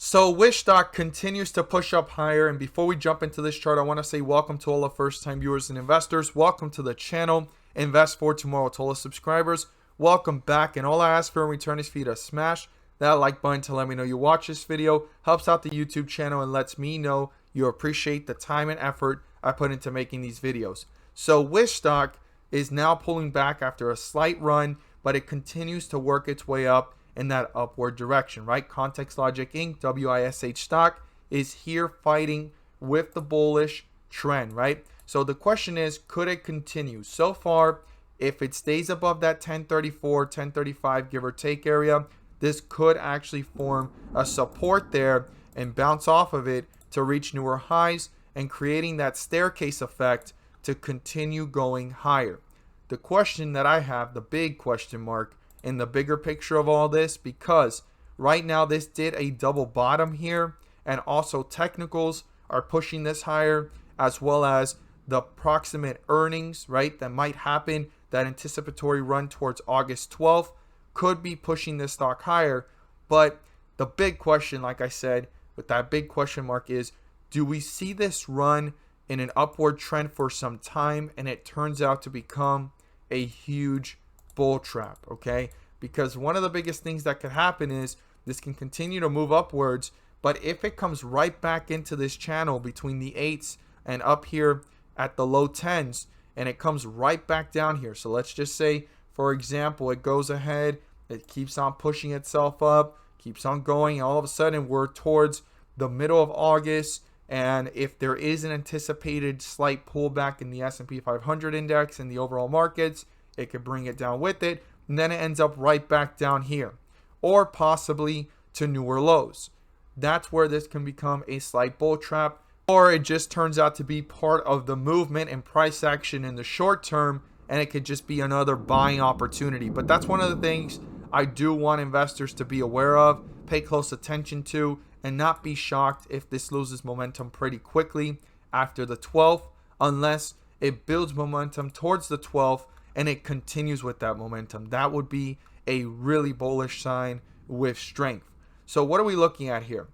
So Wish Stock continues to push up higher, and before we jump into this chart, I want to say welcome to all the first-time viewers and investors. Welcome to the channel. Invest for tomorrow. To all the subscribers, welcome back. And all I ask for in return is for you to smash that like button to let me know you watch this video. Helps out the YouTube channel and lets me know you appreciate the time and effort I put into making these videos. So Wish Stock is now pulling back after a slight run, but it continues to work its way up in that upward direction, right? ContextLogic Inc WISH Stock is here fighting with the bullish trend, right? So the question is, could it continue? So far, if it stays above that 1034, 1035 give or take area, this could actually form a support there and bounce off of it to reach newer highs and creating that staircase effect to continue going higher. The question that I have, the big question mark in the bigger picture of all this, because right now this did a double bottom here, and also technicals are pushing this higher, as well as the proximate earnings, right, that might happen, that anticipatory run towards August 12th could be pushing this stock higher. But the big question, like I said, with that big question mark is, do we see this run in an upward trend for some time and it turns out to become a huge bull trap? Okay, because one of the biggest things that could happen is this can continue to move upwards, but if it comes right back into this channel between the 8s and up here at the low 10s, and it comes right back down here, so let's just say, for example, it goes ahead, it keeps on pushing itself up, keeps on going, and all of a sudden we're towards the middle of August, and if there is an anticipated slight pullback in the S&P 500 index and the overall markets, it could bring it down with it, and then it ends up right back down here, or possibly to newer lows. That's where this can become a slight bull trap, or it just turns out to be part of the movement and price action in the short term, and it could just be another buying opportunity. But that's one of the things I do want investors to be aware of, pay close attention to, and not be shocked if this loses momentum pretty quickly after the 12th, unless it builds momentum towards the 12th and it continues with that momentum. That would be a really bullish sign with strength. So what are we looking at here?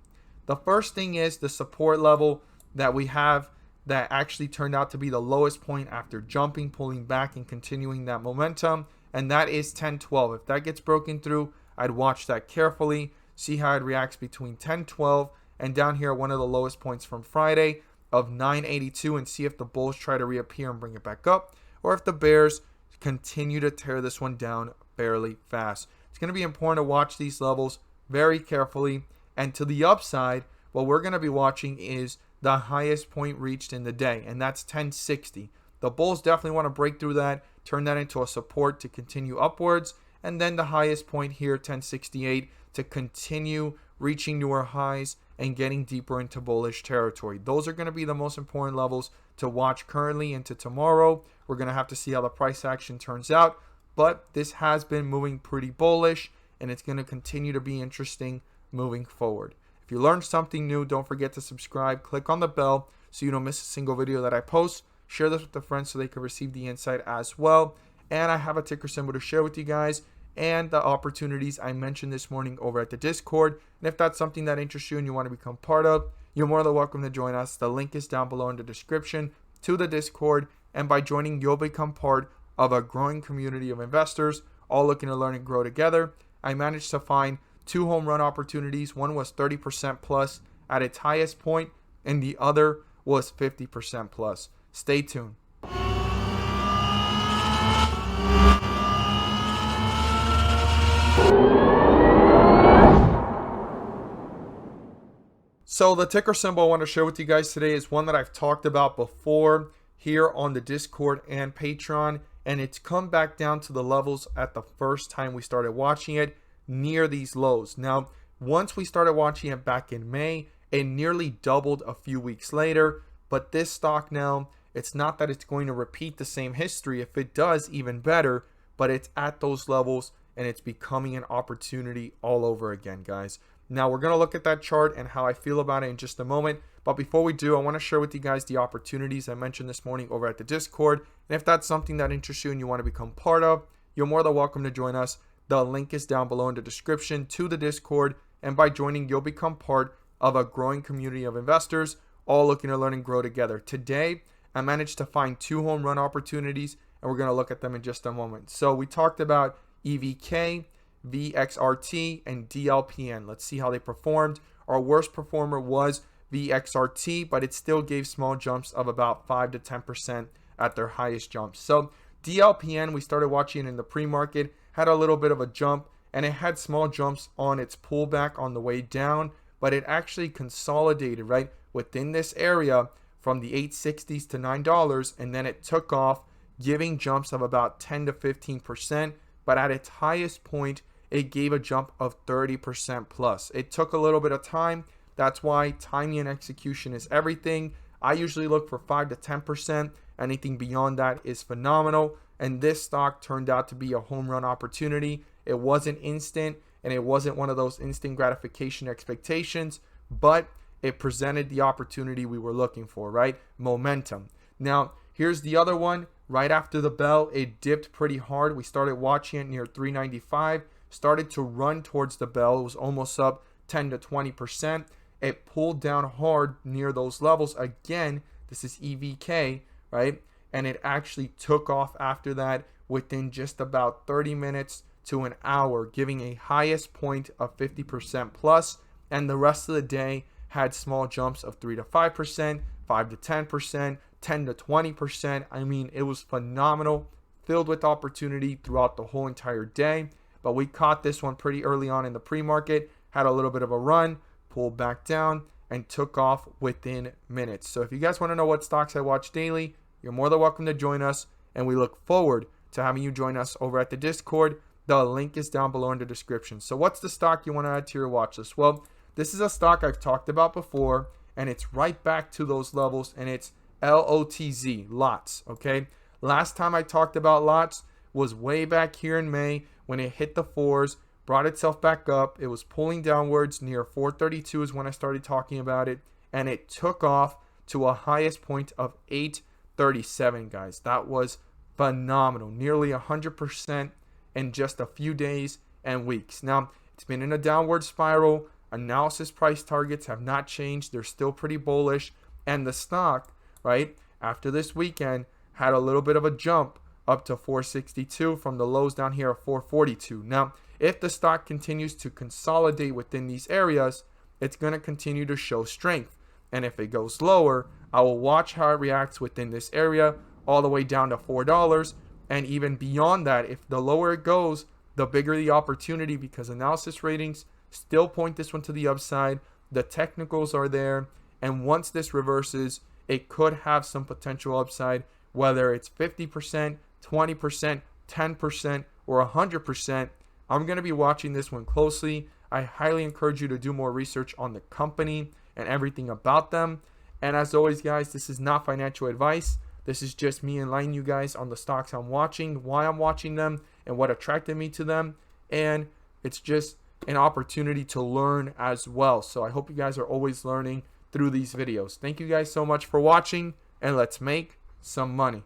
The first thing is the support level that we have that actually turned out to be the lowest point after jumping, pulling back, and continuing that momentum, and that is 1012. If that gets broken through, I'd watch that carefully, see how it reacts between 1012 and down here one of the lowest points from Friday of 982, and see if the bulls try to reappear and bring it back up, or if the bears continue to tear this one down fairly fast. It's going to be important to watch these levels very carefully. And to the upside, what we're going to be watching is the highest point reached in the day, and that's 1060. The bulls definitely want to break through that, turn that into a support to continue upwards, and then the highest point here, 1068, to continue reaching newer highs and getting deeper into bullish territory. Those are going to be the most important levels to watch currently into tomorrow. We're going to have to see how the price action turns out, but this has been moving pretty bullish, and it's going to continue to be interesting moving forward. If you learned something new, don't forget to subscribe, click on the bell so you don't miss a single video that I post. Share this with a friend so they can receive the insight as well. And I have a ticker symbol to share with you guys and the opportunities I mentioned this morning over at the Discord. And if that's something that interests you and you want to become part of, you're more than welcome to join us. The link is down below in the description to the Discord. And by joining, you'll become part of a growing community of investors, all looking to learn and grow together. I managed to find 2 home run opportunities. One was 30% plus at its highest point, and the other was 50% plus. Stay tuned. So the ticker symbol I want to share with you guys today is one that I've talked about before here on the Discord and Patreon, and it's come back down to the levels at the first time we started watching it, near these lows. Now, once we started watching it back in May, it nearly doubled a few weeks later, but this stock now, it's not that it's going to repeat the same history. If it does, even better, but it's at those levels and it's becoming an opportunity all over again, guys. Now, we're going to look at that chart and how I feel about it in just a moment. But before we do, I want to share with you guys the opportunities I mentioned this morning over at the Discord. And if that's something that interests you and you want to become part of, you're more than welcome to join us. The link is down below in the description to the Discord. And by joining, you'll become part of a growing community of investors all looking to learn and grow together. Today, I managed to find 2 home run opportunities, and we're going to look at them in just a moment. So we talked about EVK, VXRT, and DLPN. Let's see how they performed. Our worst performer was VXRT, but it still gave small jumps of about 5 to 10% at their highest jumps. So DLPN, we started watching in the pre-market, had a little bit of a jump, and it had small jumps on its pullback on the way down, but it actually consolidated right within this area from the 860s to $9, and then it took off, giving jumps of about 10 to 15%, but at its highest point, it gave a jump of 30% plus. It took a little bit of time. That's why timing and execution is everything. I usually look for 5 to 10%. Anything beyond that is phenomenal. And this stock turned out to be a home run opportunity. It wasn't instant, and it wasn't one of those instant gratification expectations, but it presented the opportunity we were looking for, right? Momentum. Now, here's the other one. Right after the bell, it dipped pretty hard. We started watching it near 395, started to run towards the bell. It was almost up 10 to 20%. It pulled down hard near those levels. Again, this is EVK, right? And it actually took off after that within just about 30 minutes to an hour, giving a highest point of 50% plus. And the rest of the day had small jumps of 3 to 5%, 5 to 10%, 10 to 20%. I mean, it was phenomenal, filled with opportunity throughout the whole entire day. But we caught this one pretty early on in the pre-market, had a little bit of a run, pulled back down, and took off within minutes. So if you guys want to know what stocks I watch daily, you're more than welcome to join us, and we look forward to having you join us over at the Discord. The link is down below in the description. So what's the stock you want to add to your watch list? Well, this is a stock I've talked about before, and it's right back to those levels, and it's LOTZ, LOTS, okay? Last time I talked about LOTS was way back here in May when it hit the 4s, brought itself back up. It was pulling downwards near 432 is when I started talking about it, and it took off to a highest point of 837, guys. That was phenomenal, nearly 100% in just a few days and weeks. Now, it's been in a downward spiral. Analysis price targets have not changed. They're still pretty bullish, and the stock, right, after this weekend had a little bit of a jump up to 462 from the lows down here at 442. Now, if the stock continues to consolidate within these areas, it's going to continue to show strength. And if it goes lower, I will watch how it reacts within this area all the way down to $4. And even beyond that, if the lower it goes, the bigger the opportunity, because analysis ratings still point this one to the upside. The technicals are there. And once this reverses, it could have some potential upside, whether it's 50%, 20%, 10%, or 100%. I'm going to be watching this one closely. I highly encourage you to do more research on the company and everything about them. And as always, guys, this is not financial advice. This is just me enlightening you guys on the stocks I'm watching, why I'm watching them, and what attracted me to them. And it's just an opportunity to learn as well. So I hope you guys are always learning through these videos. Thank you guys so much for watching, and let's make some money.